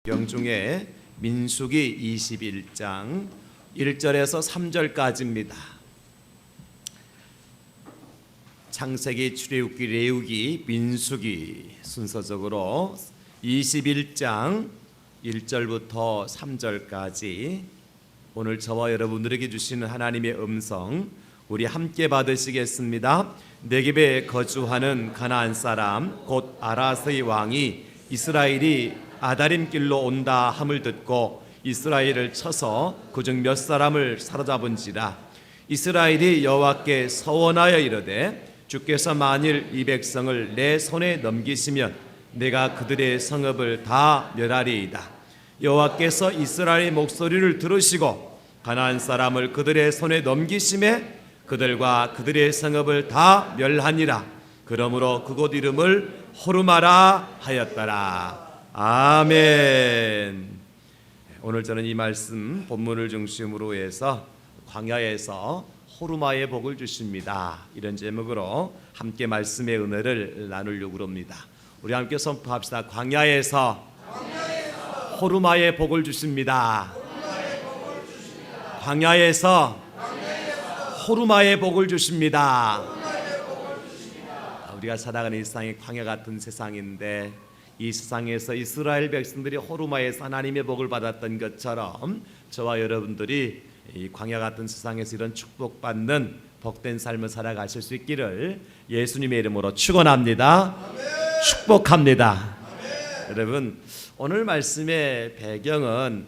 성경 중에 민수기 21장 1절에서 3절까지입니다. 창세기, 출애굽기, 레위기, 민수기 순서적으로 21장 1절부터 3절까지 오늘 저와 여러분들에게 주시는 하나님의 음성 우리 함께 받으시겠습니다. 네겝에 거주하는 가나안 사람 곧 아라스의 왕이 이스라엘이 아다림 길로 온다 함을 듣고 이스라엘을 쳐서 그중 몇 사람을 사로잡은지라. 이스라엘이 여호와께 서원하여 이르되 주께서 만일 이 백성을 내 손에 넘기시면 내가 그들의 성읍을 다 멸하리이다. 여호와께서 이스라엘의 목소리를 들으시고 가나안 사람을 그들의 손에 넘기심에 그들과 그들의 성읍을 다 멸하니라. 그러므로 그곳 이름을 호르마라 하였더라. 아멘. 오늘 저는 이 말씀 본문을 중심으로 해서 광야에서 호르마의 복을 주십니다, 이런 제목으로 함께 말씀의 은혜를 나누려고 합니다. 우리 함께 선포합시다. 광야에서 호르마의 복을 주십니다. 광야에서 호르마의 복을 주십니다. 우리가 살아가는 이 세상이 광야 같은 세상인데 이 세상에서 이스라엘 백성들이 호르마에서 하나님의 복을 받았던 것처럼 저와 여러분들이 이 광야 같은 세상에서 이런 축복받는 복된 삶을 살아가실 수 있기를 예수님의 이름으로 축원합니다. 아멘. 축복합니다. 아멘. 여러분, 오늘 말씀의 배경은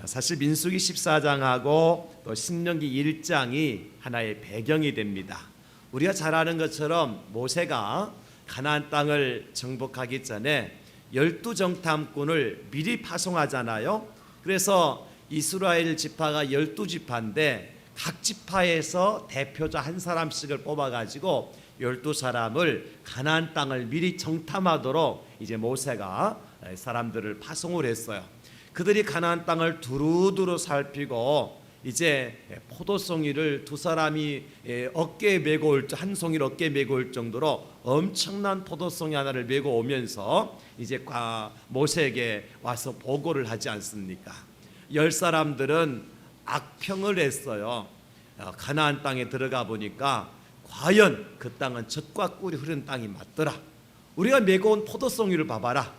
사실 민수기 14장하고 또 신명기 1장이 하나의 배경이 됩니다. 우리가 잘 아는 것처럼 모세가 가나안 땅을 정복하기 전에 12정탐꾼을 미리 파송하잖아요. 그래서 이스라엘 지파가 12지파인데 각 지파에서 대표자 한 사람씩을 뽑아가지고 12사람을 가나안 땅을 미리 정탐하도록 이제 모세가 사람들을 파송을 했어요. 그들이 가나안 땅을 두루두루 살피고 이제 포도송이를 두 사람이 어깨에 메고 올, 한 송이를 어깨에 메고 올 정도로 엄청난 포도송이 하나를 메고 오면서 이제 모세에게 와서 보고를 하지 않습니까? 10사람들은 악평을 했어요. 가나안 땅에 들어가 보니까 과연 그 땅은 젖과 꿀이 흐르는 땅이 맞더라. 우리가 메고 온 포도송이를 봐봐라.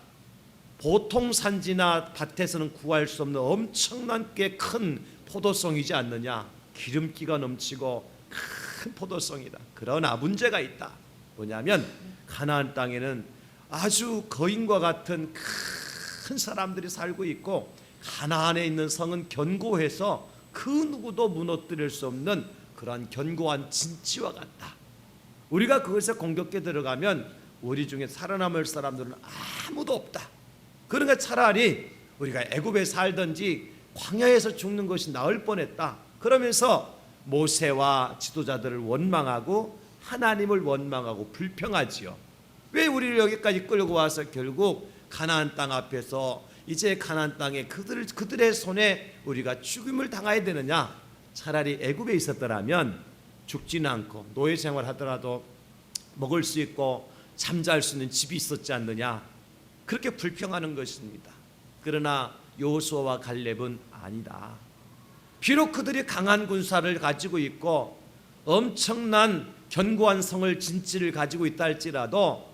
보통 산지나 밭에서는 구할 수 없는 엄청난 꽤 큰 포도송이지 않느냐. 기름기가 넘치고 큰 포도송이다. 그러나 문제가 있다. 뭐냐면 가나안 땅에는 아주 거인과 같은 큰 사람들이 살고 있고 가나안에 있는 성은 견고해서 그 누구도 무너뜨릴 수 없는 그런 견고한 진치와 같다. 우리가 그것에 공격해 들어가면 우리 중에 살아남을 사람들은 아무도 없다. 그러니까 차라리 우리가 애굽에 살든지 광야에서 죽는 것이 나을 뻔했다. 그러면서 모세와 지도자들을 원망하고 하나님을 원망하고 불평하지요. 왜 우리를 여기까지 끌고 와서 결국 가나안 땅 앞에서 이제 가나안 땅에 그들의 손에 우리가 죽임을 당해야 되느냐. 차라리 애굽에 있었더라면 죽지는 않고 노예 생활하더라도 먹을 수 있고 잠잘 수 있는 집이 있었지 않느냐. 그렇게 불평하는 것입니다. 그러나 여호수아와 갈렙은 아니다. 비록 그들이 강한 군사를 가지고 있고 엄청난 견고한 성을 진치를 가지고 있다 할지라도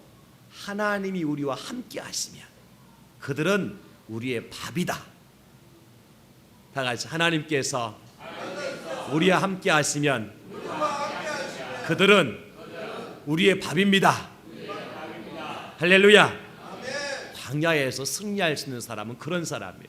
하나님이 우리와 함께 하시면 그들은 우리의 밥이다. 다 같이 하나님께서 우리와 함께 하시면 그들은 우리의 밥입니다. 할렐루야. 광야에서 승리할 수 있는 사람은 그런 사람이에요.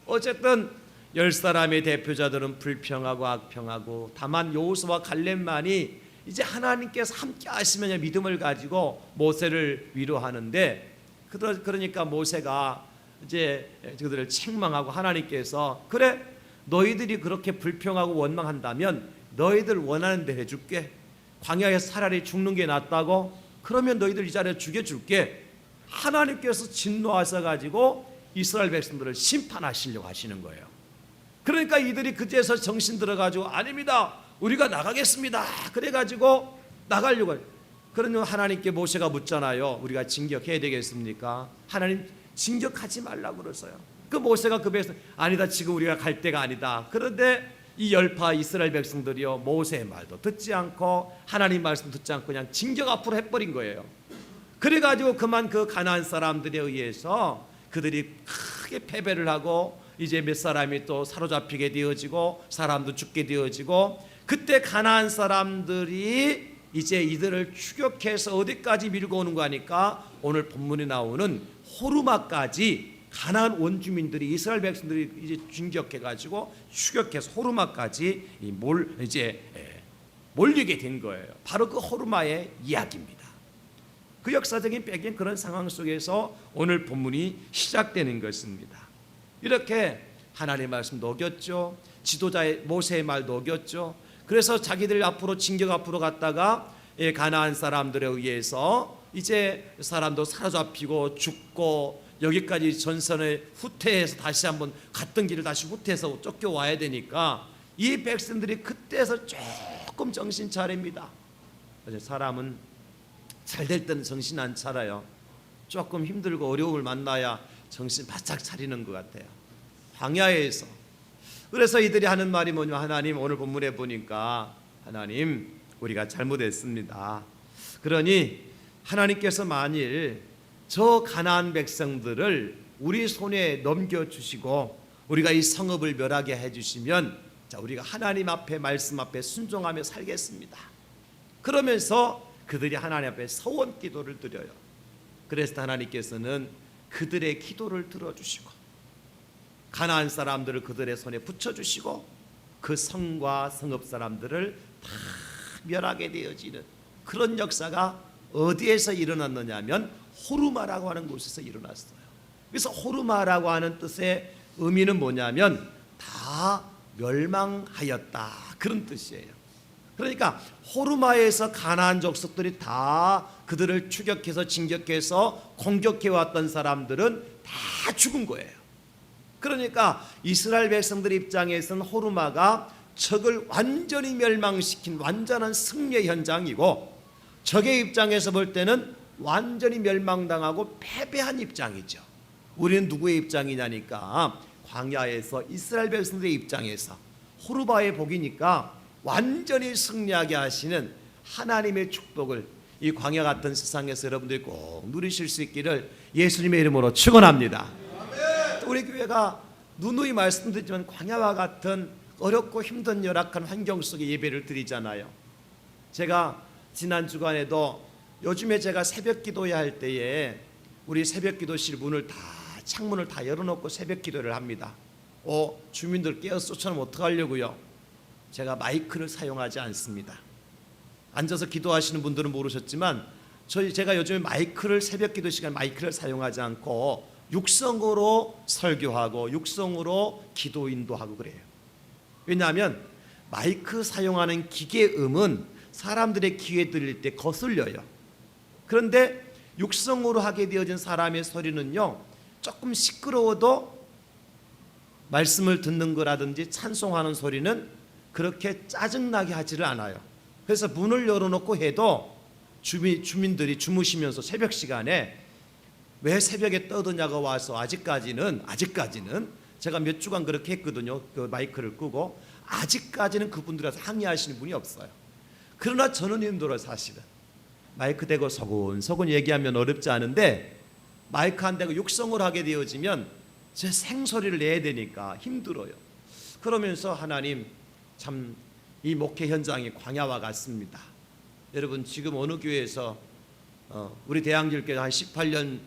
어쨌든 10사람의 대표자들은 불평하고 악평하고 다만 여호수아와 갈렙만이 이제 하나님께서 함께 하시면 믿음을 가지고 모세를 위로하는데 그러니까 모세가 이제 그들을 책망하고 하나님께서 그래 너희들이 그렇게 불평하고 원망한다면 너희들 원하는 대로 해줄게. 광야에서 차라리 죽는 게 낫다고? 그러면 너희들 이 자리에 죽여줄게. 하나님께서 진노하셔가지고 이스라엘 백성들을 심판하시려고 하시는 거예요. 그러니까 이들이 그제서 정신 들어가지고 아닙니다, 우리가 나가겠습니다. 그래가지고 나가려고 해요. 그러면 하나님께 모세가 묻잖아요. 우리가 진격해야 되겠습니까? 하나님 진격하지 말라고 그러세요. 그 모세가 그 백성 아니다, 지금 우리가 갈 때가 아니다. 그런데 이 열파 이스라엘 백성들이요, 모세의 말도 듣지 않고 하나님 말씀 듣지 않고 그냥 진격 앞으로 해버린 거예요. 그래가지고 그만 그 가나안 사람들에 의해서 그들이 크게 패배를 하고 이제 몇 사람이 또 사로잡히게 되어지고 사람도 죽게 되어지고, 그때 가나안 사람들이 이제 이들을 추격해서 어디까지 밀고 오는 거니까 오늘 본문에 나오는 호르마까지 가나안 원주민들이 이스라엘 백성들이 이제 진격해가지고 추격해서 호르마까지 몰리게 된 거예요. 바로 그 호르마의 이야기입니다. 그 역사적인 배경, 그런 상황 속에서 오늘 본문이 시작되는 것입니다. 이렇게 하나님의 말씀 녹였죠. 지도자의 모세의 말 녹였죠. 그래서 자기들 앞으로 진격 앞으로 갔다가 가나안 사람들에 의해서 이제 사람도 사로잡히고 죽고 여기까지 전선을 후퇴해서 다시 한번 갔던 길을 다시 후퇴해서 쫓겨와야 되니까 이 백성들이 그때서 조금 정신 차립니다. 사람은 잘 될 때는 정신 안 차려요. 조금 힘들고 어려움을 만나야 정신 바짝 차리는 것 같아요. 광야에서. 그래서 이들이 하는 말이 뭐냐, 하나님, 오늘 본문에 보니까 하나님, 우리가 잘못했습니다. 그러니 하나님께서 만일 저 가나안 백성들을 우리 손에 넘겨주시고 우리가 이 성읍을 멸하게 해주시면, 자, 우리가 하나님 앞에 말씀 앞에 순종하며 살겠습니다. 그러면서 그들이 하나님 앞에 서원 기도를 드려요. 그래서 하나님께서는 그들의 기도를 들어주시고 가나안 사람들을 그들의 손에 붙여주시고 그 성과 성읍 사람들을 다 멸하게 되어지는 그런 역사가 어디에서 일어났느냐 하면 호르마라고 하는 곳에서 일어났어요. 그래서 호르마라고 하는 뜻의 의미는 뭐냐면 다 멸망하였다, 그런 뜻이에요. 그러니까 호르마에서 가나안 족속들이 다 그들을 추격해서 진격해서 공격해왔던 사람들은 다 죽은 거예요. 그러니까 이스라엘 백성들 입장에서는 호르마가 적을 완전히 멸망시킨 완전한 승리의 현장이고, 적의 입장에서 볼 때는 완전히 멸망당하고 패배한 입장이죠. 우리는 누구의 입장이냐니까 광야에서 이스라엘 백성들의 입장에서 호르바의 복이니까 완전히 승리하게 하시는 하나님의 축복을 이 광야 같은 세상에서 여러분들이 꼭 누리실 수 있기를 예수님의 이름으로 축원합니다. 우리 교회가 누누이 말씀드리지만 광야와 같은 어렵고 힘든 열악한 환경 속에 예배를 드리잖아요. 제가 지난 주간에도 요즘에 제가 새벽 기도해야 할 때에 우리 새벽 기도실 문을 다 창문을 다 열어놓고 새벽 기도를 합니다. 주민들 깨어서 쫓아내면 어떡하려고요? 제가 마이크를 사용하지 않습니다. 앉아서 기도하시는 분들은 모르셨지만 제가 요즘에 마이크를 새벽 기도 시간 마이크를 사용하지 않고 육성으로 설교하고 육성으로 기도 인도하고 그래요. 왜냐하면 마이크 사용하는 기계음은 사람들의 귀에 들릴 때 거슬려요. 그런데 육성으로 하게 되어진 사람의 소리는요, 조금 시끄러워도 말씀을 듣는 거라든지 찬송하는 소리는 그렇게 짜증나게 하지를 않아요. 그래서 문을 열어놓고 해도 주민들이 주무시면서 새벽 시간에 왜 새벽에 떠드냐고 와서 아직까지는 제가 몇 주간 그렇게 했거든요. 그 마이크를 끄고 아직까지는 그분들한테 항의하시는 분이 없어요. 그러나 저는 힘들어요. 사실은 마이크 대고 서근서근 얘기하면 어렵지 않은데 마이크 안 대고 육성을 하게 되어지면 제 생소리를 내야 되니까 힘들어요. 그러면서 하나님, 참 이 목회 현장이 광야와 같습니다. 여러분, 지금 어느 교회에서 우리 대양질교회 한 18년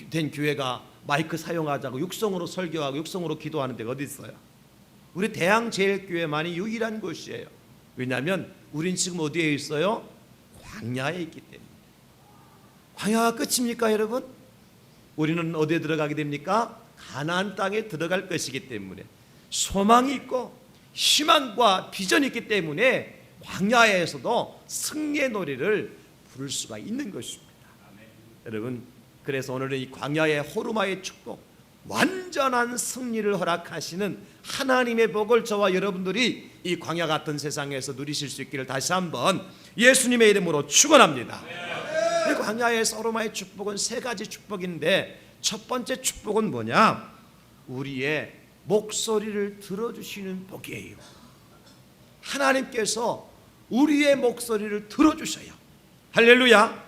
된 교회가 마이크 사용하자고 육성으로 설교하고 육성으로 기도하는 데가 어디 있어요? 우리 대양제일교회만이 유일한 곳이에요. 왜냐하면 우린 지금 어디에 있어요? 광야에 있기 때문에. 광야가 끝입니까, 여러분? 우리는 어디에 들어가게 됩니까? 가나안 땅에 들어갈 것이기 때문에 소망이 있고 희망과 비전이 있기 때문에 광야에서도 승리의 노래를 부를 수가 있는 것입니다. 여러분, 그래서 오늘은 이 광야의 호르마의 축복, 완전한 승리를 허락하시는 하나님의 복을 저와 여러분들이 이 광야 같은 세상에서 누리실 수 있기를 다시 한번 예수님의 이름으로 축원합니다. 이 광야의 호르마의 축복은 세 가지 축복인데 첫 번째 축복은 뭐냐? 우리의 목소리를 들어주시는 복이에요. 하나님께서 우리의 목소리를 들어주셔요. 할렐루야.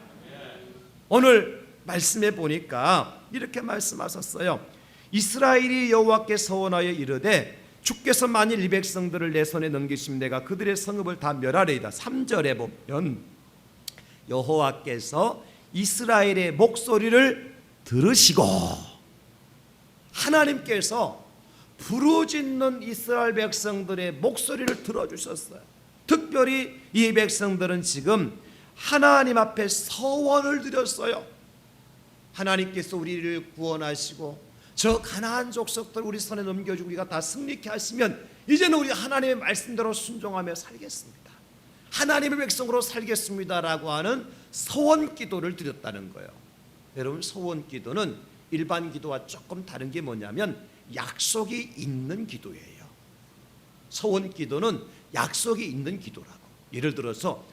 오늘 말씀해 보니까 이렇게 말씀하셨어요. 이스라엘이 여호와께 서원하여 이르되 주께서 만일 이 백성들을 내 손에 넘기시면 내가 그들의 성읍을 다 멸하리이다. 3절에 보면 여호와께서 이스라엘의 목소리를 들으시고, 하나님께서 부르짖는 이스라엘 백성들의 목소리를 들어주셨어요. 특별히 이 백성들은 지금 하나님 앞에 서원을 드렸어요. 하나님께서 우리를 구원하시고 저 가나안 족속들 우리 손에 넘겨주고 우리가 다 승리케 하시면 이제는 우리 하나님의 말씀대로 순종하며 살겠습니다, 하나님의 백성으로 살겠습니다라고 하는 소원 기도를 드렸다는 거예요. 여러분, 소원 기도는 일반 기도와 조금 다른 게 뭐냐면 약속이 있는 기도예요. 소원 기도는 약속이 있는 기도라고. 예를 들어서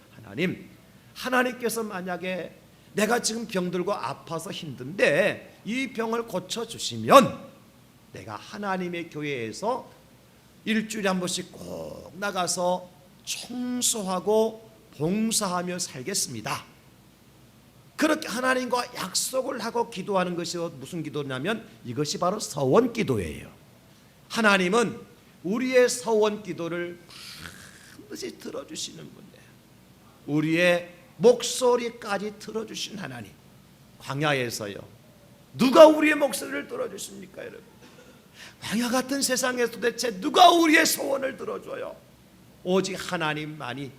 하나님께서 만약에 내가 지금 병들고 아파서 힘든데 이 병을 고쳐주시면 내가 하나님의 교회에서 일주일에 한 번씩 꼭 나가서 청소하고 봉사하며 살겠습니다. 그렇게 하나님과 약속을 하고 기도하는 것이 무슨 기도냐면 이것이 바로 서원 기도예요. 하나님은 우리의 서원 기도를 반드시 들어주시는 분이에요. 우리의 목소리까지 들어주신 하나님. 광야에서요, 누가 우리의 목소리를 들어주십니까 여러분? 광야 같은 세상에서 도대체 누가 우리의 소원을 들어줘요? 오직 하나님만이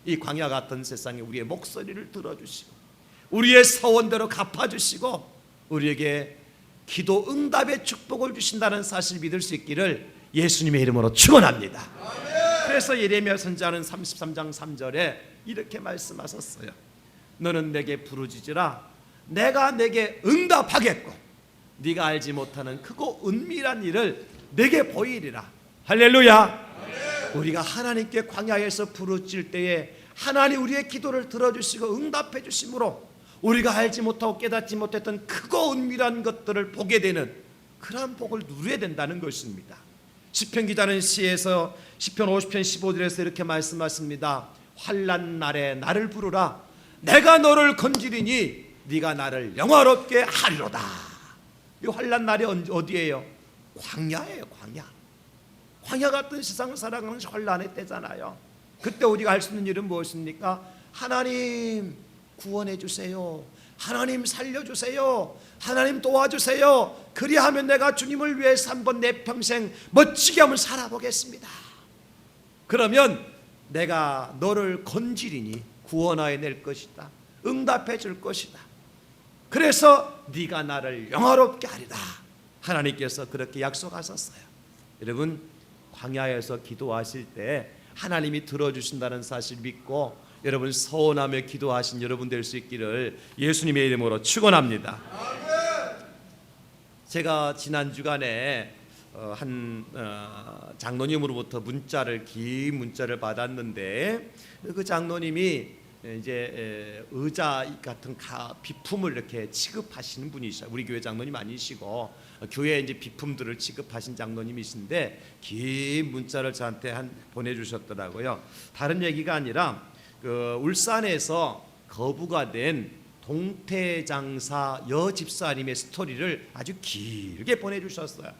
이 광야 같은 세상에 우리의 목소리를 들어주시고 우리의 서원대로 갚아주시고 우리에게 기도 응답의 축복을 주신다는 사실 믿을 수 있기를 예수님의 이름으로 축원합니다. 그래서 예레미야 선지자는 33장 3절에 이렇게 말씀하셨어요. 너는 내게 부르짖으라 내가 내게 응답하겠고 네가 알지 못하는 크고 은밀한 일을 내게 보이리라. 할렐루야. 우리가 하나님께 광야에서 부르짖을 때에 하나님 우리의 기도를 들어주시고 응답해 주심으로 우리가 알지 못하고 깨닫지 못했던 크고 은밀한 것들을 보게 되는 그러한 복을 누려야 된다는 것입니다. 시편 기자는 시에서 시편 50편 15절에서 이렇게 말씀하십니다. 환난 날에 나를 부르라 내가 너를 건지리니 네가 나를 영화롭게 하리로다. 이 환난 날이 어디예요? 광야예요. 광야 같은 세상을 살아가는 환난의 때잖아요. 그때 우리가 할 수 있는 일은 무엇입니까? 하나님 구원해 주세요. 하나님 살려주세요. 하나님 도와주세요. 그리하면 내가 주님을 위해서 한번 내 평생 멋지게 한번 살아보겠습니다. 그러면 내가 너를 건지리니 구원하여 낼 것이다. 응답해 줄 것이다. 그래서 네가 나를 영화롭게 하리라. 하나님께서 그렇게 약속하셨어요. 여러분, 광야에서 기도하실 때 하나님이 들어주신다는 사실 믿고 여러분 서원하며 기도하신 여러분 될 수 있기를 예수님의 이름으로 축원합니다. 제가 지난 주간에 한 장로님으로부터 긴 문자를 받았는데 그 장로님이 이제 의자 같은 비품을 이렇게 취급하시는 분이셔. 우리 교회 장로님 아니시고 교회 이제 비품들을 취급하신 장로님이신데 긴 문자를 저한테 보내주셨더라고요. 다른 얘기가 아니라 그 울산에서 거부가 된 동태장사 여집사님의 스토리를 아주 길게 보내주셨어요.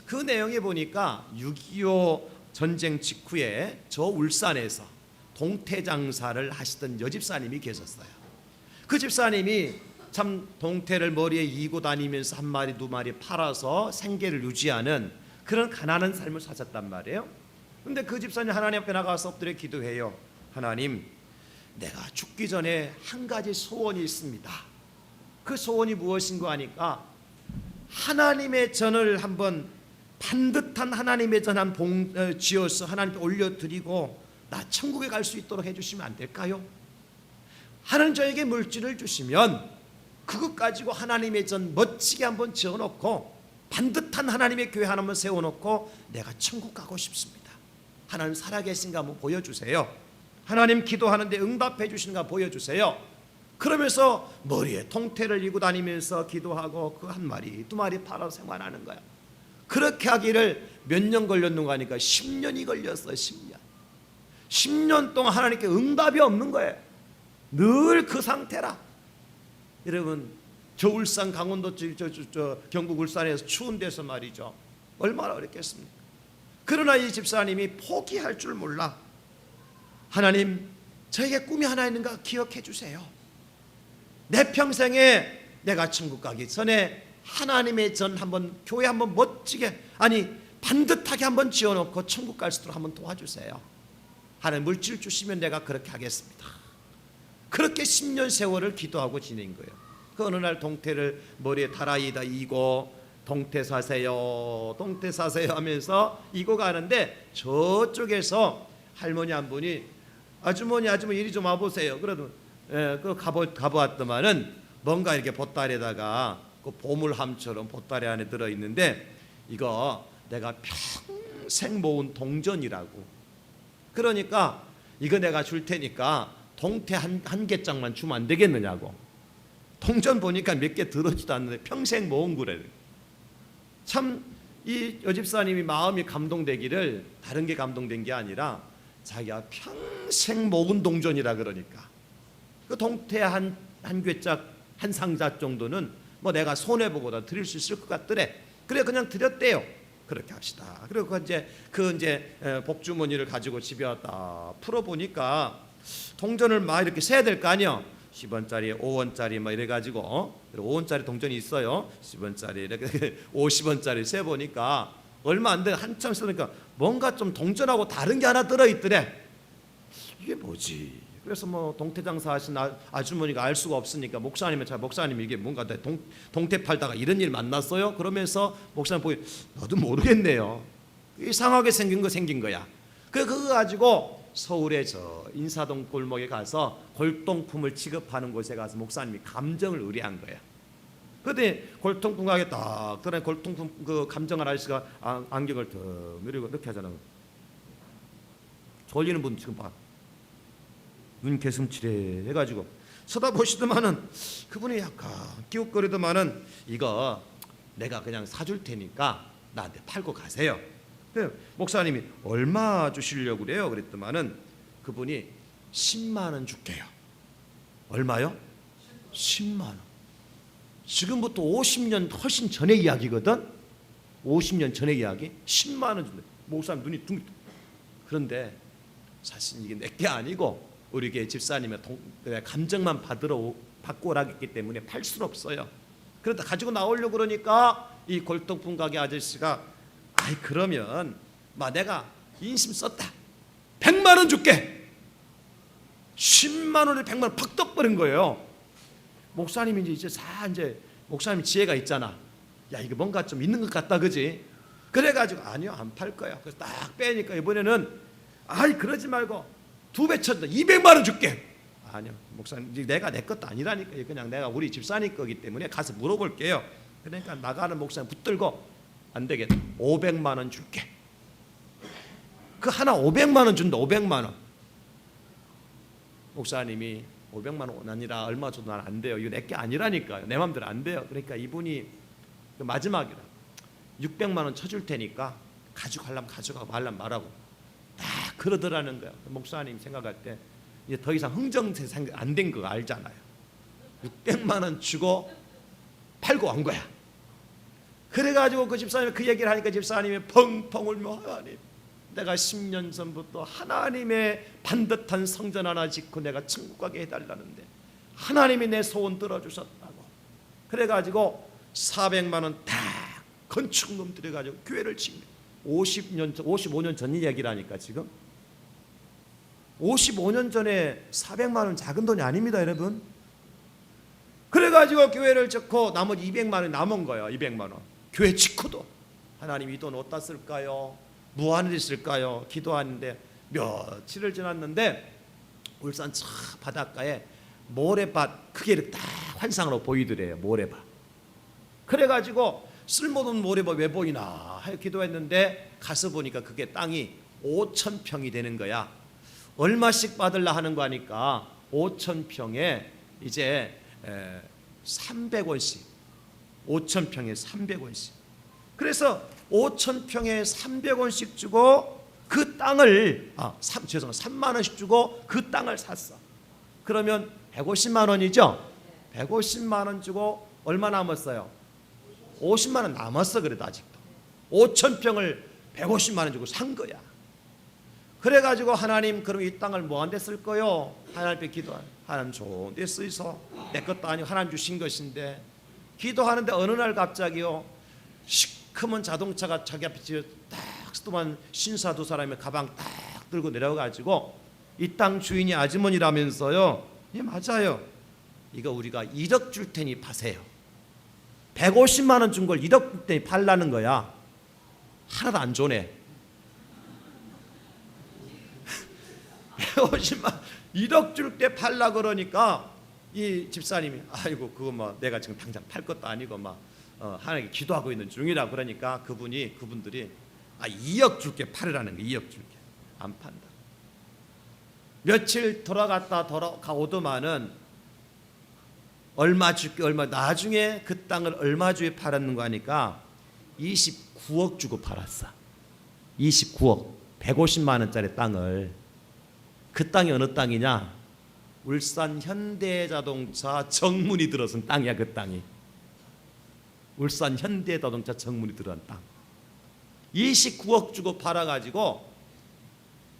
그 내용에 보니까 6.25 전쟁 직후에 저 울산에서 동태장사를 하시던 여집사님이 계셨어요. 그 집사님이 참 동태를 머리에 이고 다니면서 한 마리 두 마리 팔아서 생계를 유지하는 그런 가난한 삶을 사셨단 말이에요. 근데 그 집사님 하나님 앞에 나가서 엎드려 기도해요. 하나님, 내가 죽기 전에 한 가지 소원이 있습니다. 그 소원이 무엇인가 하니까 하나님의 전을 한번 반듯한 하나님의 전 한 봉 지어서 하나님께 올려드리고 나 천국에 갈 수 있도록 해주시면 안 될까요? 하나님 저에게 물질을 주시면 그것 가지고 하나님의 전 멋지게 한번 지어놓고 반듯한 하나님의 교회 하나만 세워놓고 내가 천국 가고 싶습니다. 하나님 살아계신가 한번 보여주세요. 하나님 기도하는데 응답해 주시는가 보여주세요. 그러면서 머리에 통태를 이고 다니면서 기도하고 그 한 마리 두 마리 팔아서 생활하는 거야. 그렇게 하기를 몇 년 걸렸는가 하니까 10년이 걸렸어. 10년 동안 하나님께 응답이 없는 거예요. 늘 그 상태라. 여러분 저 울산 강원도 경북 울산에서 추운 데서 말이죠, 얼마나 어렵겠습니까? 그러나 이 집사님이 포기할 줄 몰라. 하나님, 저에게 꿈이 하나 있는가 기억해 주세요. 내 평생에 내가 천국 가기 전에 하나님의 전 한번, 교회 한번 멋지게, 아니 반듯하게 한번 지어놓고 천국 갈 수 있도록 한번 도와주세요. 하나님 물질 주시면 내가 그렇게 하겠습니다. 그렇게 10년 세월을 기도하고 지낸 거예요. 그 어느 날 동태를 머리에 달아이다 이고 동태 사세요, 동태 사세요 하면서 이고 가는데 저쪽에서 할머니 한 분이 아주머니 이리 좀 와보세요. 그러더니 그 가보았더만은 뭔가 이렇게 보따리에다가 그 보물함처럼 보따리 안에 들어있는데 이거 내가 평생 모은 동전이라고. 그러니까 이거 내가 줄 테니까 동태 한 개짝만 주면 안 되겠느냐고. 동전 보니까 몇 개 들어지도 않는데 평생 모은 거래. 참 이 여집사님이 마음이 감동되기를, 다른 게 감동된 게 아니라 자기가 평생 모은 동전이라 그러니까 그 동태 한 괴짝 한 상자 정도는 뭐 내가 손해보고도 드릴 수 있을 것 같더래. 그래 그냥 드렸대요. 그렇게 합시다. 그리고 이제 복주머니를 가지고 집에 왔다 풀어보니까 동전을 막 이렇게 세야 될 거 아니야. 10원짜리, 5원짜리 막 이래가지고 5원짜리 동전이 있어요. 10원짜리 이렇게 50원짜리 세보니까 얼마 안 돼. 한참 쓰니까 뭔가 좀 동전하고 다른 게 하나 들어있더래. 이게 뭐지? 그래서 뭐 동태 장사 하신 아주머니가 알 수가 없으니까 목사님 이게 뭔가 동태 팔다가 이런 일 만났어요? 그러면서 목사님 보기 너도 모르겠네요. 이상하게 생긴 거야. 그거 가지고 서울의 저 인사동 골목에 가서 골동품을 취급하는 곳에 가서 목사님이 감정을 의뢰한 거야. 그때 골동품 가게 딱 들어간 골동품 그 감정한 아저씨가 안경을 더 누리고 이렇게 하잖아. 졸리는 분 지금 봐. 눈 개슴츠레 해가지고 쳐다보시더만은 그분이 약간 끼웃거리더만은 이거 내가 그냥 사줄 테니까 나한테 팔고 가세요. 목사님이 얼마 주시려고 그래요? 그랬더만은 그분이 10만 원 줄게요. 얼마요? 10만 원. 지금부터 50년 훨씬 전의 이야기거든. 50년 전의 이야기. 10만 원 준대. 목사님 눈이 둥. 그런데 사실 이게 내게 아니고 우리 교회 집사님의 감정만 받고 오라고 했기 때문에 팔 수는 없어요. 그러다 가지고 나오려고 그러니까 이 골동품 가게 아저씨가 아이 그러면 내가 인심 썼다. 100만 원 줄게. 10만 원에 100만 원 팍 떠버린 거예요. 목사님이 이제 목사님 지혜가 있잖아. 야 이거 뭔가 좀 있는 것 같다 그지? 그래가지고 아니요 안 팔 거야. 그래서 딱 빼니까 이번에는 아이 그러지 말고 2배 쳤다. 200만 원 줄게. 아니요 목사님 내가 내 것도 아니라니까. 그냥 내가 우리 집사님 거기 때문에 가서 물어볼게요. 그러니까 나가는 목사님 붙들고 안 되겠다. 500만 원 줄게. 그 하나 500만 원 준다. 500만 원. 목사님이 500만 원 아니라 얼마 줘도 난 안 돼요. 이거 내 게 아니라니까요. 내 마음대로 안 돼요. 그러니까 이분이 마지막이라 600만 원 쳐줄 테니까 가져가려면 가져가고 말라면 말하고 딱 그러더라는 거야. 목사님 생각할 때 이제 더 이상 흥정세상 안 된 거 알잖아요. 600만 원 주고 팔고 온 거야. 그래가지고 그 집사님이 그 얘기를 하니까 집사님이 펑펑 울며 하나님 내가 10년 전부터 하나님의 반듯한 성전 하나 짓고 내가 천국 가게 해달라는데 하나님이 내 소원 들어주셨다고. 그래가지고 400만 원 다 건축금 들여가지고 교회를 짓는 55년 전 이야기라니까. 지금 55년 전에 400만 원 작은 돈이 아닙니다 여러분. 그래가지고 교회를 짓고 나머지 200만 원이 남은 거예요. 200만 원 교회 짓고도 하나님 이 돈 어디다 쓸까요? 무한히 쓸까요? 기도하는데 며칠을 지났는데 울산 저 바닷가에 모래밭 크게 딱 환상으로 보이더래요. 모래밭. 그래가지고 쓸모없는 모래밭 왜 보이나 하여 기도했는데 가서 보니까 그게 땅이 5,000평이 되는 거야. 얼마씩 받으려 하는 거 하니까 5,000평에 이제 300원씩 5,000평에 300원씩. 그래서 5,000평에 300원씩 주고 그 땅을 3만 원씩 주고 그 땅을 샀어. 그러면 150만 원이죠. 150만 원 주고 얼마 남았어요? 50만 원 남았어. 그래도 아직도 5,000평을 150만 원 주고 산 거야. 그래가지고 하나님, 그럼 이 땅을 뭐한 데 쓸 거요? 하나님 앞에 기도하는, 하나님 좋은 데 쓰이소. 내 것도 아니고 하나님 주신 것인데. 기도하는데 어느 날 갑자기요, 시커먼 자동차가 자기 앞에 딱 스토만 신사 두 사람이 가방 딱 들고 내려가지고, 이 땅 주인이 아주머니라면서요, 예, 맞아요, 이거 우리가 1억 줄 테니 파세요. 150만 원 준 걸 1억 줄 테니 팔라는 거야. 하나도 안 좋네. 150만 1억 줄 때 팔라 그러니까 이 집사님이, 아이고 그거 뭐 내가 지금 당장 팔 것도 아니고 막 하나님께 기도하고 있는 중이라 그러니까 그분들이 2억 줄게 팔으라는 거. 2억 줄게. 안 판다. 며칠 돌아오더만은 얼마 줄게, 얼마. 나중에 그 땅을 얼마 주에 팔았는가 하니까 29억 주고 팔았어. 29억. 150만 원짜리 땅을. 그 땅이 어느 땅이냐? 울산 현대자동차 정문이 들어선 땅이야. 그 땅이 울산 현대자동차 정문이 들어간 땅. 29억 주고 팔아가지고,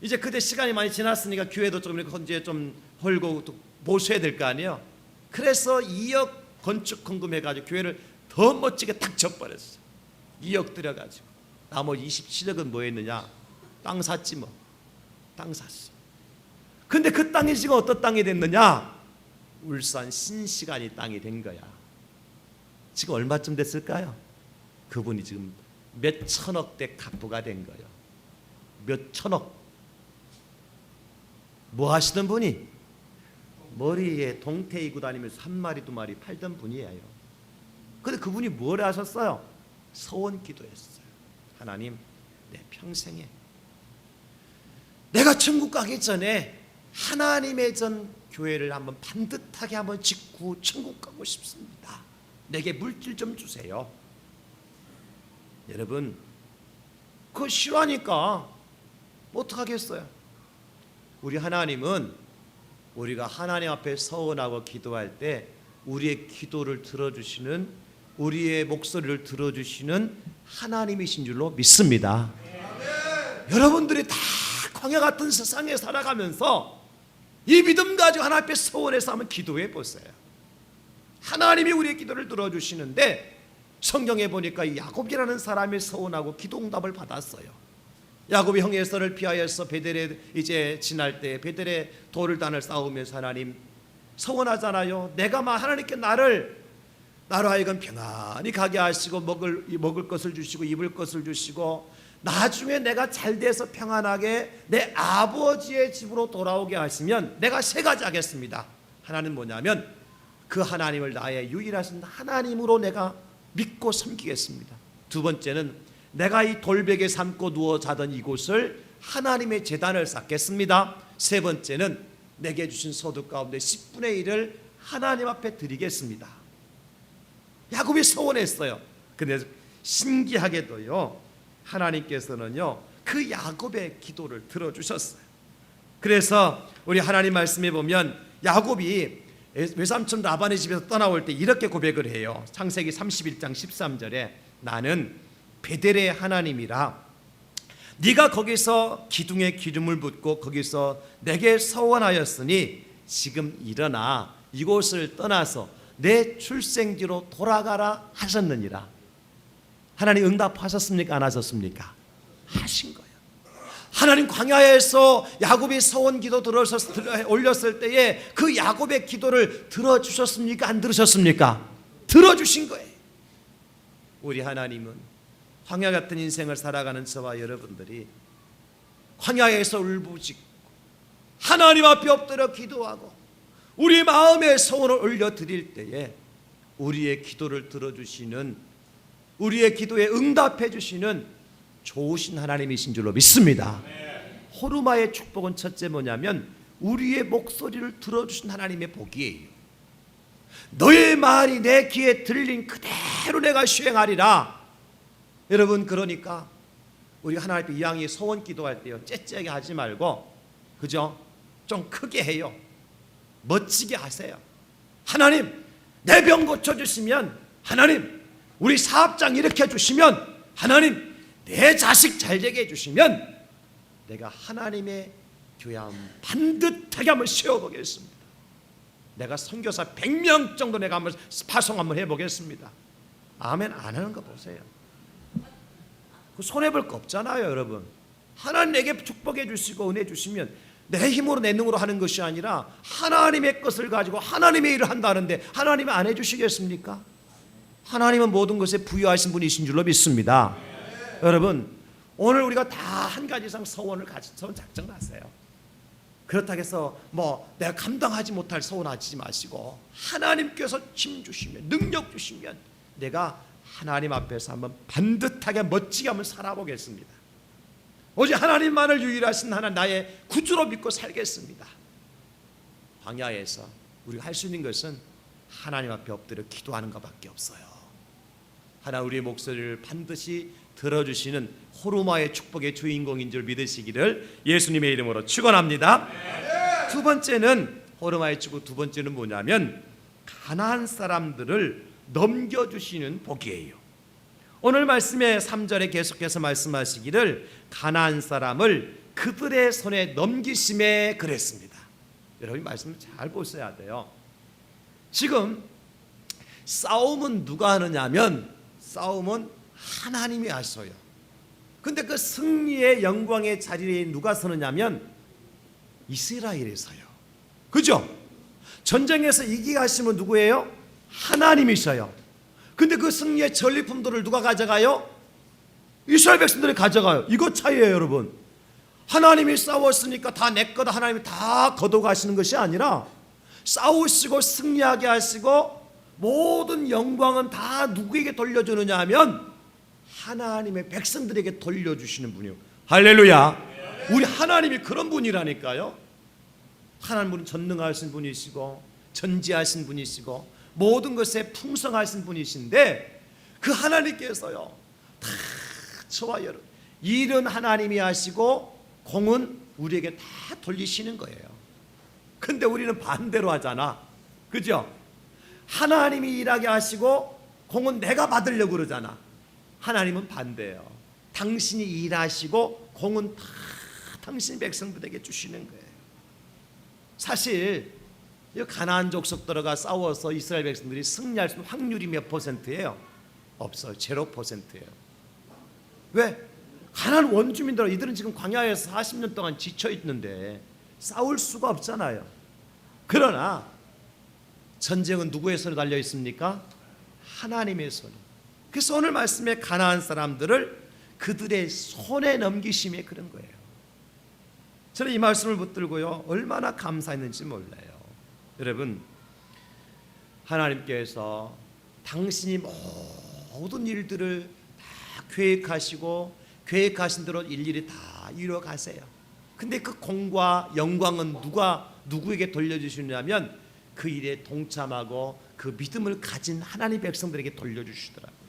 이제 그때 시간이 많이 지났으니까 교회도 좀 이렇게 이제 좀 헐고 또 보수해야 될 거 아니에요. 그래서 2억 건축 헌금해가지고 교회를 더 멋지게 딱 져버렸어. 2억 들여가지고 나머지 27억은 뭐 했느냐? 땅 샀지 뭐. 땅 샀어. 근데 그 땅이 지금 어떤 땅이 됐느냐? 울산 신시간이 땅이 된 거야. 지금 얼마쯤 됐을까요? 그분이 지금 몇 천억대 갑부가 된 거예요. 몇 천억. 뭐 하시던 분이? 머리에 동태이고 다니면서 한 마리 두 마리 팔던 분이에요. 근데 그분이 뭘 하셨어요? 서원 기도했어요. 하나님, 내 평생에 내가 천국 가기 전에 하나님의 전 교회를 한번 반듯하게 한번 짓고 천국 가고 싶습니다. 내게 물질 좀 주세요. 여러분, 그거 싫어하니까 어떡하겠어요? 우리 하나님은 우리가 하나님 앞에 서원하고 기도할 때 우리의 기도를 들어주시는, 우리의 목소리를 들어주시는 하나님이신 줄로 믿습니다. 여러분들이 다 광야 같은 세상에 살아가면서 이 믿음 가지고 하나님 앞에 서원해서 한번 기도해 보세요. 하나님이 우리의 기도를 들어주시는데, 성경에 보니까 이 야곱이라는 사람이 서원하고 기도 응답을 받았어요. 야곱이 형의 에서를 피하여서 베델에 이제 지날 때 베델에 돌을 단을 쌓으면서 하나님 서원하잖아요. 내가 막 하나님께 나로 하여금 평안히 가게 하시고 먹을 것을 주시고 입을 것을 주시고, 나중에 내가 잘 돼서 평안하게 내 아버지의 집으로 돌아오게 하시면 내가 세 가지 하겠습니다. 하나는 뭐냐면, 그 하나님을 나의 유일하신 하나님으로 내가 믿고 섬기겠습니다. 두 번째는 내가 이 돌베개 삼고 누워 자던 이곳을 하나님의 제단을 쌓겠습니다. 세 번째는 내게 주신 소득 가운데 10분의 1을 하나님 앞에 드리겠습니다. 야곱이 서원했어요. 근데 신기하게도요, 하나님께서는요 그 야곱의 기도를 들어주셨어요. 그래서 우리 하나님 말씀에 보면 야곱이 외삼촌 라반의 집에서 떠나올 때 이렇게 고백을 해요. 창세기 31장 13절에 나는 베델의 하나님이라 네가 거기서 기둥에 기름을 붓고 거기서 내게 서원하였으니 지금 일어나 이곳을 떠나서 내 출생지로 돌아가라 하셨느니라. 하나님 응답하셨습니까? 안 하셨습니까? 하신 거예요. 하나님 광야에서 야곱이 서원 기도 올렸을 때에 그 야곱의 기도를 들어주셨습니까? 안 들으셨습니까? 들어주신 거예요. 우리 하나님은 광야 같은 인생을 살아가는 저와 여러분들이 광야에서 울부짖고 하나님 앞에 엎드려 기도하고 우리 마음의 소원을 올려드릴 때에 우리의 기도를 들어주시는, 우리의 기도에 응답해 주시는 좋으신 하나님이신 줄로 믿습니다. 호르마의 축복은 첫째 뭐냐면 우리의 목소리를 들어주신 하나님의 복이에요. 너의 말이 내 귀에 들린 그대로 내가 수행하리라. 여러분, 그러니까 우리 하나님 앞에 이왕이 소원 기도할 때요, 째째하게 하지 말고, 그죠? 좀 크게 해요. 멋지게 하세요. 하나님, 내 병 고쳐주시면, 하나님, 우리 사업장 이렇게 해주시면, 하나님, 내 자식 잘 되게 해주시면 내가 하나님의 교회 반듯하게 한번 세워보겠습니다. 내가 선교사 100명 정도 내가 한번 파송 한번 해보겠습니다. 아멘 안 하는 거 보세요. 그 손해볼 거 없잖아요, 여러분. 하나님 내게 축복해 주시고 은혜 주시면 내 힘으로 내 능으로 하는 것이 아니라 하나님의 것을 가지고 하나님의 일을 한다는데 하나님이 안 해주시겠습니까? 하나님은 모든 것에 부여하신 분이신 줄로 믿습니다. 여러분, 오늘 우리가 다 한 가지 이상 소원을 소원 작정하세요. 그렇다고 해서 내가 감당하지 못할 소원 하지 마시고 하나님께서 힘 주시면, 능력 주시면 내가 하나님 앞에서 한번 반듯하게 멋지게 한번 살아보겠습니다. 오직 하나님만을 유일하신 하나님, 나의 구주로 믿고 살겠습니다. 광야에서 우리가 할 수 있는 것은 하나님 앞에 엎드려 기도하는 것밖에 없어요. 하나님 우리의 목소리를 반드시 들어주시는 호르마의 축복의 주인공인 줄 믿으시기를 예수님의 이름으로 축원합니다. 두 번째는, 호르마의 축복 두 번째는 뭐냐면 가나안 사람들을 넘겨주시는 복이에요. 오늘 말씀의 3절에 계속해서 말씀하시기를 가나안 사람을 그들의 손에 넘기심에 그랬습니다. 여러분 말씀을 잘 보셔야 돼요. 지금 싸움은 누가 하느냐면 싸움은 하나님이 하셔요. 근데 그 승리의 영광의 자리에 누가 서느냐면 이스라엘이 서요. 그죠? 전쟁에서 이기게 하시면 누구예요? 하나님이셔요. 근데 그 승리의 전리품들을 누가 가져가요? 이스라엘 백성들이 가져가요. 이거 차이예요, 여러분. 하나님이 싸웠으니까 다 내 거다, 하나님이 다 거둬가시는 것이 아니라 싸우시고 승리하게 하시고 모든 영광은 다 누구에게 돌려주느냐 하면 하나님의 백성들에게 돌려주시는 분이요. 할렐루야. 우리 하나님이 그런 분이라니까요. 하나님은 전능하신 분이시고 전지하신 분이시고 모든 것에 풍성하신 분이신데 그 하나님께서요 다 저와 여러분 일은 하나님이 하시고 공은 우리에게 다 돌리시는 거예요. 근데 우리는 반대로 하잖아. 그죠? 하나님이 일하게 하시고 공은 내가 받으려고 그러잖아. 하나님은 반대예요. 당신이 일하시고 공은 다 당신 백성들에게 주시는 거예요. 사실 가나안 족속들과 싸워서 이스라엘 백성들이 승리할 수 있는 확률이 몇 %예요? 없어요. 0%예요. 왜? 가나안 원주민들, 이들은 지금 광야에서 40년 동안 지쳐 있는데 싸울 수가 없잖아요. 그러나 전쟁은 누구의 손에 달려 있습니까? 하나님의 손. 그래서 오늘 말씀에 가나안 사람들을 그들의 손에 넘기심에 그런 거예요. 저는 이 말씀을 붙들고요 얼마나 감사했는지 몰라요. 여러분, 하나님께서 당신이 모든 일들을 다 계획하시고 계획하신 대로 일일이 다 이루어 가세요. 근데 그 공과 영광은 누구에게 돌려주시냐면 그 일에 동참하고 그 믿음을 가진 하나님 백성들에게 돌려주시더라고요.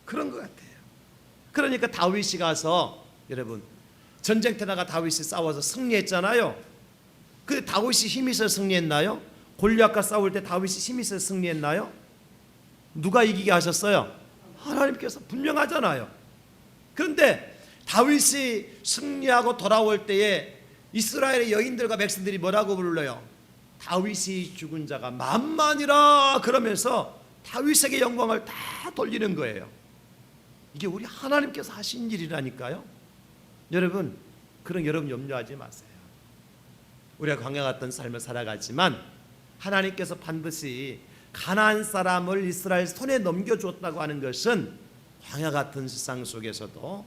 그런 것 같아요. 그러니까 다윗이 가서, 여러분 전쟁터 나가 다윗이 싸워서 승리했잖아요. 근데 다윗이 힘이 있어서 승리했나요? 골리앗과 싸울 때 다윗이 힘이 있어서 승리했나요? 누가 이기게 하셨어요? 하나님께서. 분명하잖아요. 그런데 다윗이 승리하고 돌아올 때에 이스라엘의 여인들과 백성들이 뭐라고 불러요? 다윗이 죽은 자가 만만이라 그러면서 다윗에게 영광을 다 돌리는 거예요. 이게 우리 하나님께서 하신 일이라니까요. 여러분, 그런 여러분 염려하지 마세요. 우리가 광야 같은 삶을 살아가지만 하나님께서 반드시 가나안 사람을 이스라엘 손에 넘겨줬다고 하는 것은 광야 같은 세상 속에서도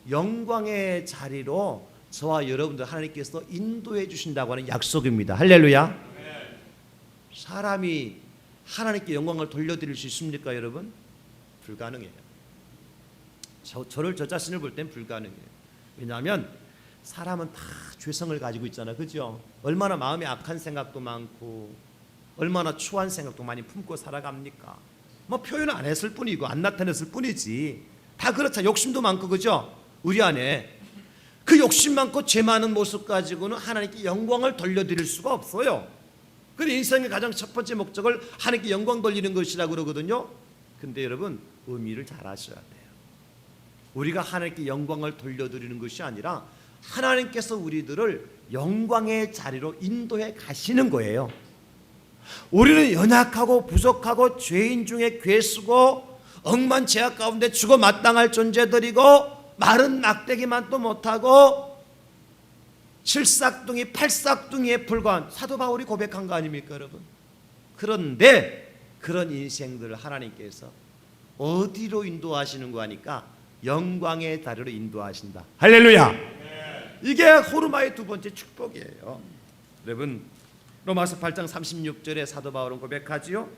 영광의 자리로 저와 여러분들 하나님께서 인도해 주신다고 하는 약속입니다. 할렐루야. 사람이 하나님께 영광을 돌려드릴 수 있습니까, 여러분? 불가능해요. 저 자신을 볼 땐 불가능해요. 왜냐하면 사람은 다 죄성을 가지고 있잖아요. 그죠? 얼마나 마음에 악한 생각도 많고 얼마나 추한 생각도 많이 품고 살아갑니까? 뭐 표현 안 했을 뿐이고 안 나타냈을 뿐이지. 다 그렇다. 욕심도 많고, 그죠? 우리 안에 그 욕심 많고 죄 많은 모습 가지고는 하나님께 영광을 돌려드릴 수가 없어요. 그런데 인생의 가장 첫 번째 목적을 하나님께 영광 돌리는 것이라고 그러거든요. 근데 여러분, 의미를 잘 아셔야 돼요. 우리가 하나님께 영광을 돌려드리는 것이 아니라 하나님께서 우리들을 영광의 자리로 인도해 가시는 거예요. 우리는 연약하고 부족하고 죄인 중에 괴수고 억만 죄악 가운데 죽어 마땅할 존재들이고 마른 막대기만도 못하고 칠삭둥이 팔삭둥이에 불과한 사도 바울이 고백한 거 아닙니까, 여러분? 그런데 그런 인생들을 하나님께서 어디로 인도하시는 거 하니까 영광의 자리로 인도하신다. 할렐루야. 이게 호르마의 두 번째 축복이에요. 여러분, 로마서 8장 36절에 사도 바울은 고백하지요.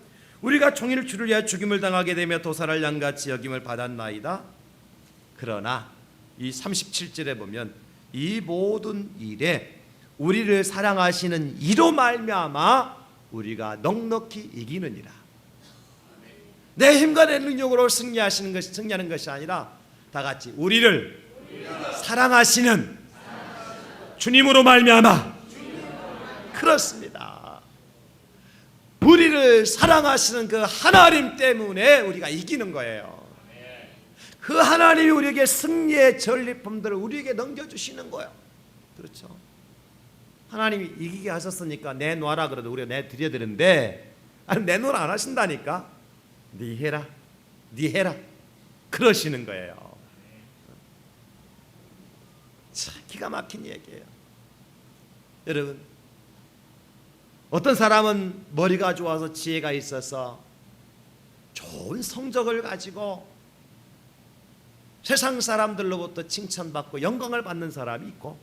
우리가 종일 주를 위하여 죽임을 당하게 되며 도살할 양같이 여김을 받았나이다. 그러나 이 37절에 보면 이 모든 일에 우리를 사랑하시는 이로 말미암아 우리가 넉넉히 이기느니라. 내 힘과 내 능력으로 승리하는 것이 아니라 다 같이 우리를 사랑하시는 주님으로 말미암아. 그렇습니다. 우리를 사랑하시는 그 하나님 때문에 우리가 이기는 거예요. 그 하나님이 우리에게 승리의 전리품들을 우리에게 넘겨주시는 거예요. 그렇죠? 하나님이 이기게 하셨으니까 내놔라 그래도 우리가 내드려야 되는데, 아니 내놓으라 안 하신다니까. 네 해라, 네 해라 그러시는 거예요. 참 기가 막힌 얘기예요. 여러분, 어떤 사람은 머리가 좋아서 지혜가 있어서 좋은 성적을 가지고 세상 사람들로부터 칭찬받고 영광을 받는 사람이 있고,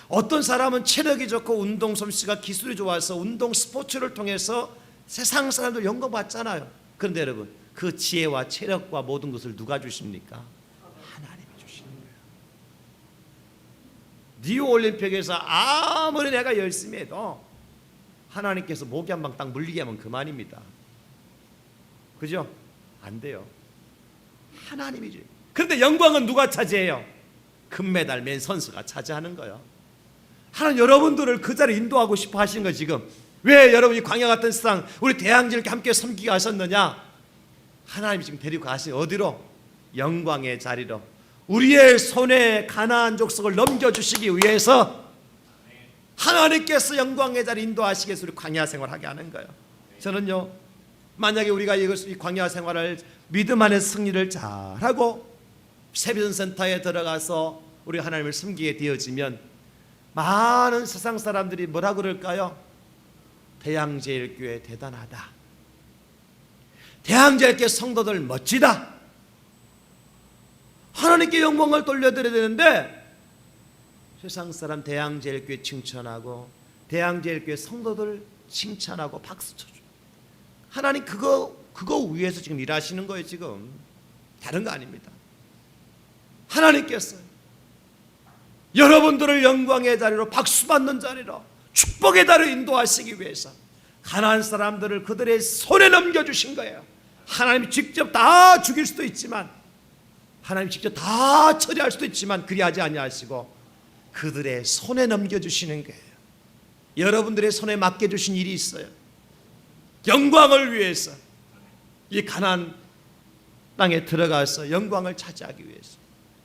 어떤 사람은 체력이 좋고 운동 솜씨가 기술이 좋아서 운동 스포츠를 통해서 세상 사람들 영광 받잖아요. 그런데 여러분, 그 지혜와 체력과 모든 것을 누가 주십니까? 하나님이 주시는 거예요. 리우올림픽에서 아무리 내가 열심히 해도 하나님께서 모기 한 방 딱 물리게 하면 그만입니다. 그죠? 안 돼요. 하나님이지. 그런데 영광은 누가 차지해요? 금메달 맨 선수가 차지하는 거예요. 하나님 여러분들을 그 자리에 인도하고 싶어 하시는 거예요. 지금 왜 여러분이 광야 같은 세상 우리 대항지를 함께 섬기게 하셨느냐? 하나님이 지금 데리고 가시 어디로? 영광의 자리로. 우리의 손에 가나안 족속을 넘겨주시기 위해서 하나님께서 영광의 자리 인도하시기 위해서 우리 광야 생활하게 하는 거예요. 저는요, 만약에 우리가 이 광야 생활을 믿음 안에 승리를 잘하고 세비전센터에 들어가서 우리 하나님을 섬기게 되어지면 많은 세상 사람들이 뭐라 그럴까요? 대양제일교회 대단하다, 대양제일교회 성도들 멋지다, 하나님께 영광을 돌려드려야 되는데 세상 사람 대양제일교회 칭찬하고 대양제일교회 성도들 칭찬하고 박수 쳐줘. 하나님 그거 위해서 지금 일하시는 거예요. 지금 다른 거 아닙니다. 하나님께서 여러분들을 영광의 자리로, 박수받는 자리로, 축복의 자리로 인도하시기 위해서 가난한 사람들을 그들의 손에 넘겨주신 거예요. 하나님이 직접 다 죽일 수도 있지만, 하나님이 직접 다 처리할 수도 있지만 그리하지 아니하시고 그들의 손에 넘겨주시는 거예요. 여러분들의 손에 맡겨주신 일이 있어요. 영광을 위해서 이 가나안 땅에 들어가서 영광을 차지하기 위해서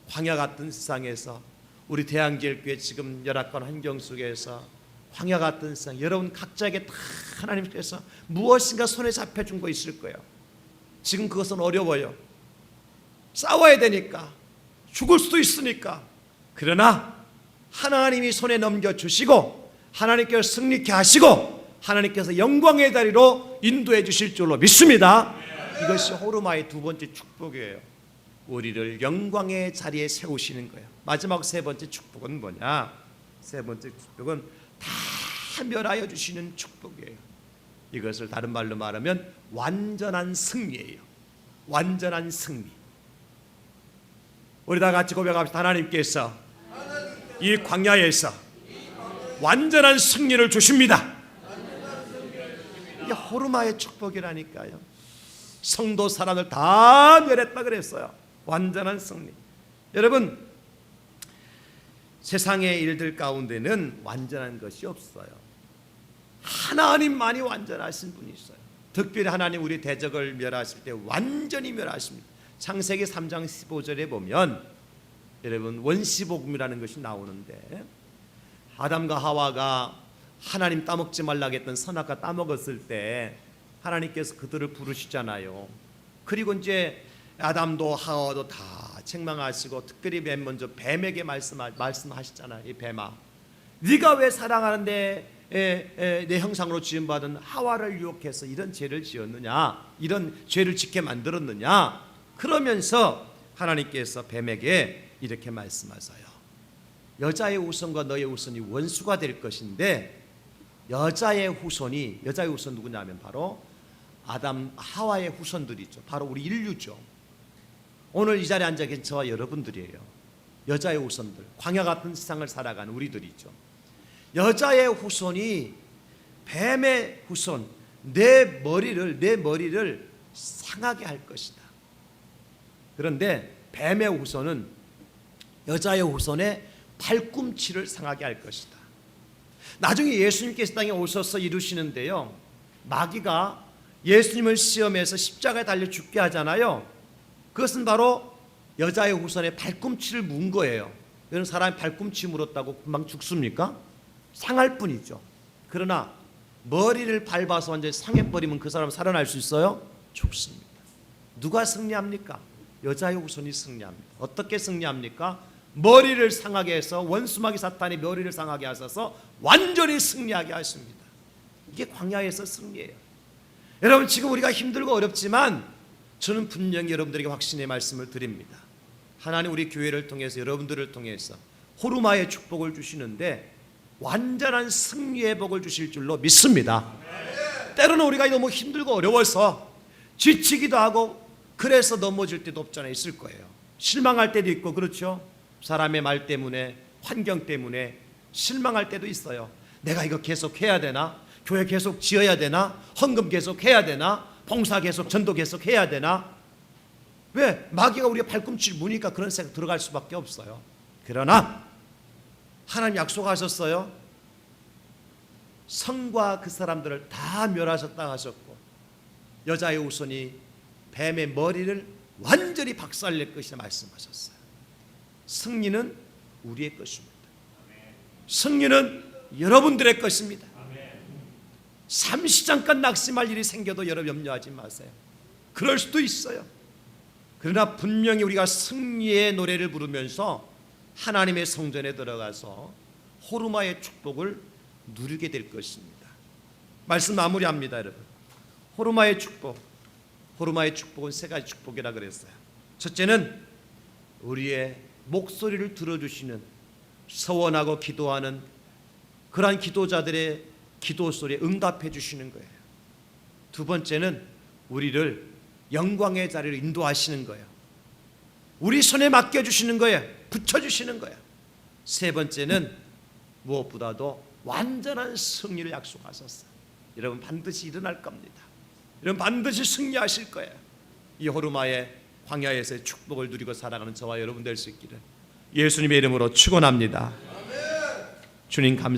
광야 같은 세상에서 우리 대양제일교회 지금 열악한 환경 속에서 광야 같은 세상, 여러분 각자에게 다 하나님께서 무엇인가 손에 잡혀준 거 있을 거예요. 지금 그것은 어려워요. 싸워야 되니까, 죽을 수도 있으니까. 그러나 하나님이 손에 넘겨주시고 하나님께서 승리케 하시고 하나님께서 영광의 자리로 인도해 주실 줄로 믿습니다. 이것이 호르마의 두 번째 축복이에요. 우리를 영광의 자리에 세우시는 거예요. 마지막 세 번째 축복은 뭐냐? 세 번째 축복은 다 멸하여 주시는 축복이에요. 이것을 다른 말로 말하면 완전한 승리예요. 완전한 승리. 우리 다 같이 고백합시다. 하나님께서 이 광야에서 완전한 승리를 주십니다. 이게 호르마의 축복이라니까요. 성도 사람을 다 멸했다 그랬어요. 완전한 승리. 여러분, 세상의 일들 가운데는 완전한 것이 없어요. 하나님만이 완전하신 분이 있어요. 특별히 하나님 우리 대적을 멸하실 때 완전히 멸하십니다. 창세기 3장 15절에 보면 여러분 원시복음이라는 것이 나오는데, 아담과 하와가 하나님 따먹지 말라고 했던 선악과 따먹었을 때 하나님께서 그들을 부르시잖아요. 그리고 이제 아담도 하와도 다 책망하시고 특별히 맨 먼저 뱀에게 말씀하시잖아요. 이 뱀아, 네가 왜 사랑하는데 내 형상으로 지음받은 하와를 유혹해서 이런 죄를 지었느냐, 이런 죄를 짓게 만들었느냐. 그러면서 하나님께서 뱀에게 이렇게 말씀하세요. 여자의 후손과 너의 후손이 원수가 될 것인데, 여자의 후손 누구냐면 바로 아담 하와의 후손들이죠. 바로 우리 인류죠. 오늘 이 자리에 앉아 계신 저와 여러분들이에요. 여자의 후손들, 광야 같은 세상을 살아가는 우리들이죠. 여자의 후손이 뱀의 후손, 내 머리를 상하게 할 것이다. 그런데 뱀의 후손은 여자의 후손의 팔꿈치를 상하게 할 것이다. 나중에 예수님께서 땅에 오셔서 이루시는데요, 마귀가 예수님을 시험해서 십자가에 달려 죽게 하잖아요. 그것은 바로 여자의 후손의 팔꿈치를 문 거예요. 여러분, 사람이 팔꿈치 물었다고 금방 죽습니까? 상할 뿐이죠. 그러나 머리를 밟아서 완전히 상해버리면 그 사람 살아날 수 있어요? 죽습니다. 누가 승리합니까? 여자의 후손이 승리합니다. 어떻게 승리합니까? 머리를 상하게 해서, 원수마귀 사탄이 머리를 상하게 하셔서 완전히 승리하게 하십니다. 이게 광야에서 승리예요. 여러분, 지금 우리가 힘들고 어렵지만 저는 분명히 여러분들에게 확신의 말씀을 드립니다. 하나님 우리 교회를 통해서, 여러분들을 통해서 호르마의 축복을 주시는데 완전한 승리의 복을 주실 줄로 믿습니다. 때로는 우리가 너무 힘들고 어려워서 지치기도 하고 그래서 넘어질 때도 없잖아요. 있을 거예요. 실망할 때도 있고, 그렇죠? 사람의 말 때문에, 환경 때문에 실망할 때도 있어요. 내가 이거 계속 해야 되나? 교회 계속 지어야 되나? 헌금 계속 해야 되나? 봉사 계속, 전도 계속 해야 되나? 왜? 마귀가 우리가 팔꿈치를 무니까 그런 생각 들어갈 수밖에 없어요. 그러나 하나님 약속하셨어요. 성과 그 사람들을 다 멸하셨다 하셨고, 여자의 후손이 뱀의 머리를 완전히 박살낼 것이라 말씀하셨어요. 승리는 우리의 것입니다. 승리는 여러분들의 것입니다. 잠깐 낙심할 일이 생겨도 여러분 염려하지 마세요. 그럴 수도 있어요. 그러나 분명히 우리가 승리의 노래를 부르면서 하나님의 성전에 들어가서 호르마의 축복을 누리게 될 것입니다. 말씀 마무리합니다, 여러분. 호르마의 축복은 세 가지 축복이라 그랬어요. 첫째는 우리의 목소리를 들어주시는, 서원하고 기도하는 그러한 기도자들의 기도 소리에 응답해 주시는 거예요. 두 번째는 우리를 영광의 자리로 인도하시는 거예요. 우리 손에 맡겨주시는 거예요. 붙여주시는 거예요. 세 번째는 무엇보다도 완전한 승리를 약속하셨어요. 여러분, 반드시 일어날 겁니다. 여러분, 반드시 승리하실 거예요. 이 호르마의 광야에서의 축복을 누리고 살아가는 저와 여러분 될 수 있기를 예수님의 이름으로 축원합니다. 주님 감사합니다.